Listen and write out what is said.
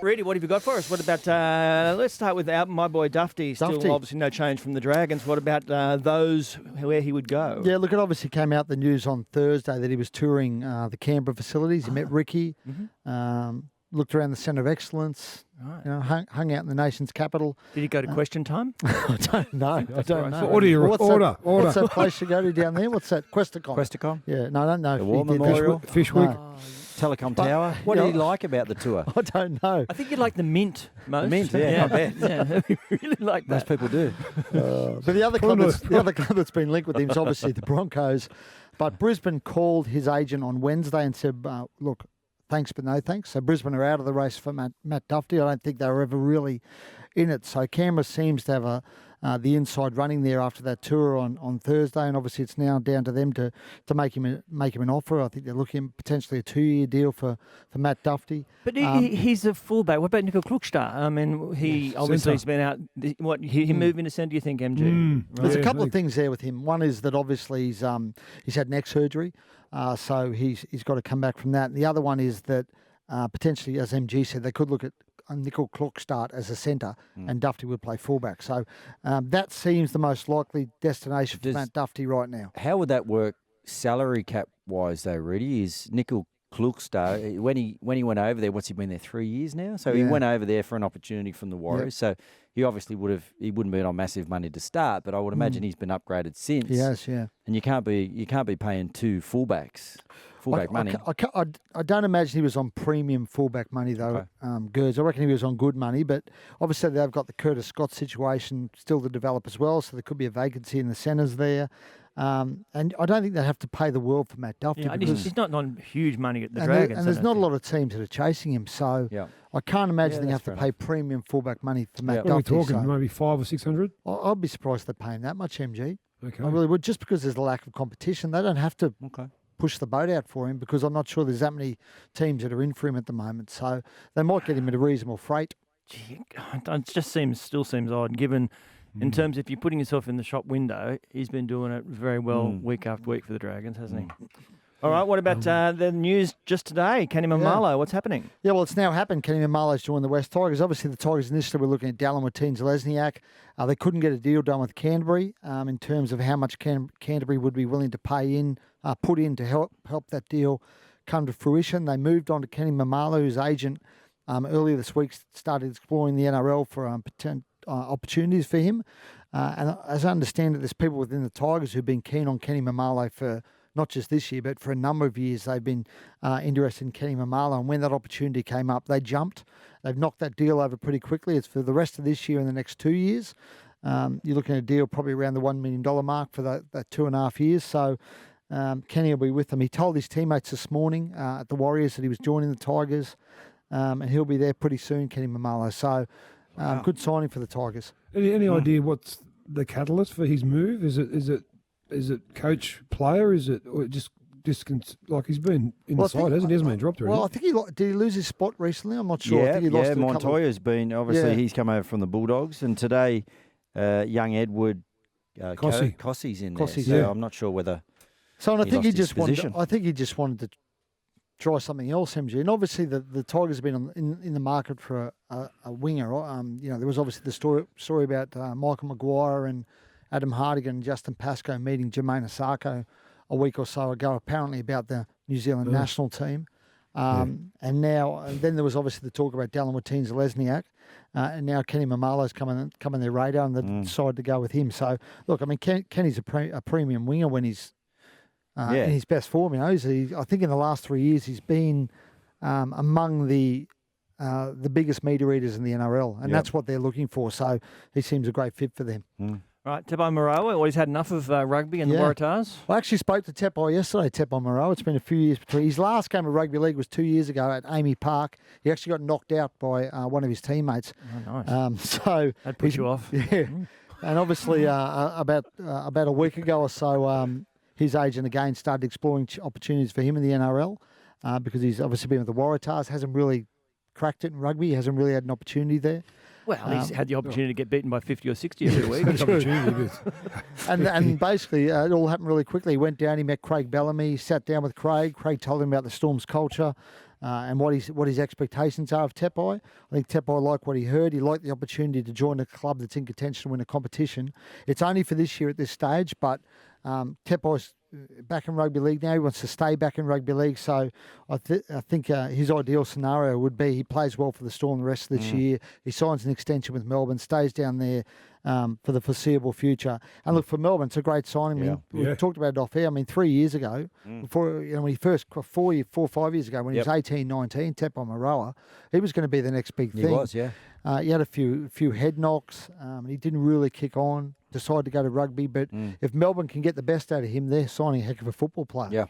Reedy, what have you got for us? What about, let's start with my boy Dufty. Still obviously no change from the Dragons. What about those where he would go? Yeah, look, it obviously came out the news on Thursday that he was touring the Canberra facilities. He met Ricky, looked around the Centre of Excellence, hung out in the nation's capital. Did he go to question time? I don't know. I don't know. Order. What's that place you go to down there? What's that? Questacon? Yeah, no, I don't know. The War Memorial? Fish Week? Telecom Tower. What did he like about the tour? I don't know. I think you like the Mint most. The Mint, yeah, I bet. Yeah, really like that. Most people do. But the other club that's been linked with him is obviously the Broncos. But Brisbane called his agent on Wednesday and said, look, thanks but no thanks. So Brisbane are out of the race for Matt Dufty. I don't think they were ever really in it. So Canberra seems to have the inside running there after that tour on Thursday, and obviously it's now down to them to make him an offer. I think they're looking at potentially a 2-year deal for Matt Dufty. But he's a fullback. What about Nickel Klukstad? I mean, he obviously has been out. He moved into centre, do you think, MG? There's a couple of things there with him. One is that obviously he's had neck surgery, so he's got to come back from that. And the other one is that potentially, as MG said, they could look at Nickel Klukstad as a centre and Dufty would play fullback. So that seems the most likely destination for Matt Dufty right now. How would that work salary cap wise though, Reedy? Is Nickel Klukstad, when he went over there, what's he been there 3 years now? So he went over there for an opportunity from the Warriors. Yep. So he obviously wouldn't be on massive money to start, but I would imagine he's been upgraded since. Yes, yeah. And you can't be paying two fullback money. I don't imagine he was on premium fullback money though, Gers. I reckon he was on good money, but obviously they've got the Curtis Scott situation still to develop as well, so there could be a vacancy in the centres there. And I don't think they have to pay the world for Matt Dufty. Yeah, he's not on huge money at the Dragons. And there's not a lot of teams that are chasing him, so I can't imagine they have to pay premium fullback money for Matt Dufty. What are we talking, maybe 500 or 600? I'd be surprised they're paying that much, MG. Okay. I really would, just because there's a lack of competition. They don't have to push the boat out for him because I'm not sure there's that many teams that are in for him at the moment. So they might get him at a reasonable freight. Gee, it just still seems odd, given in terms if you're putting yourself in the shop window, he's been doing it very well week after week for the Dragons, hasn't he? All right, what about the news just today? Kenny Mamalo, what's happening? Yeah, well, it's now happened. Kenny Mamalo's joined the West Tigers. Obviously, the Tigers initially were looking at Dallin Watine-Zelezniak. They couldn't get a deal done with Canterbury in terms of how much Canterbury would be willing to put in to help that deal come to fruition. They moved on to Kenny Mamalo, whose agent earlier this week started exploring the NRL for opportunities for him. And as I understand it, there's people within the Tigers who've been keen on Kenny Mamalo for not just this year, but for a number of years. They've been interested in Kenny Mamalo, and when that opportunity came up, they jumped. They've knocked that deal over pretty quickly. It's for the rest of this year and the next 2 years. You're looking at a deal probably around the $1 million mark for that 2.5 years. So Kenny will be with them. He told his teammates this morning at the Warriors that he was joining the Tigers, and he'll be there pretty soon, Kenny Mamalo. So good signing for the Tigers. Any idea what's the catalyst for his move? Is it coach player? Is it or just like he's been in the side, hasn't he? He hasn't been dropped or anything. Well, I think did he lose his spot recently? I'm not sure. I think he lost Montoya's been obviously he's come over from the Bulldogs, and today young Edward Cossey's in there. So I'm not sure whether. So and I think he just wanted to try something else, MG. And obviously the Tigers have been in the market for a winger. There was obviously the story about Michael Maguire and Adam Hardigan and Justin Pascoe meeting Jermaine Asako a week or so ago, apparently about the New Zealand national team. And then there was obviously the talk about Dallin Watine-Zelezniak, and now Kenny Mamalo's come on their radar, and they decided to go with him. So, look, I mean, Kenny's a premium winger when he's in his best form. I think in the last 3 years he's been among the biggest meter readers in the NRL, and that's what they're looking for. So he seems a great fit for them. Right, Tepai Moreau, he's had enough of rugby and the Waratahs. I actually spoke to Tepai yesterday, Tepai Moreau. It's been a few years between. His last game of rugby league was 2 years ago at Amy Park. He actually got knocked out by one of his teammates. Oh, nice. So that put you off. Yeah. And obviously about a week ago or so, his agent again started exploring opportunities for him in the NRL because he's obviously been with the Waratahs, hasn't really cracked it in rugby, he hasn't really had an opportunity there. Well, he's had the opportunity to get beaten by 50 or 60 every week. and basically, it all happened really quickly. He went down, he met Craig Bellamy, he sat down with Craig. Craig told him about the Storm's culture, and what his expectations are of Tepai. I think Tepai liked what he heard. He liked the opportunity to join a club that's in contention to win a competition. It's only for this year at this stage, but Tepai's back in rugby league now. He wants to stay back in rugby league. So I think his ideal scenario would be he plays well for the Storm the rest of this year. He signs an extension with Melbourne, stays down there for the foreseeable future. And look, for Melbourne, it's a great signing. I mean, we talked about it off air. I mean, 3 years ago, before when he first 4 or 5 years ago, when he was 18, 19, Tepai Moeroa, he was going to be the next big thing. He was, yeah. He had a few head knocks. He didn't really kick on. Decided to go to rugby, but if Melbourne can get the best out of him, they're signing a heck of a football player. Yeah.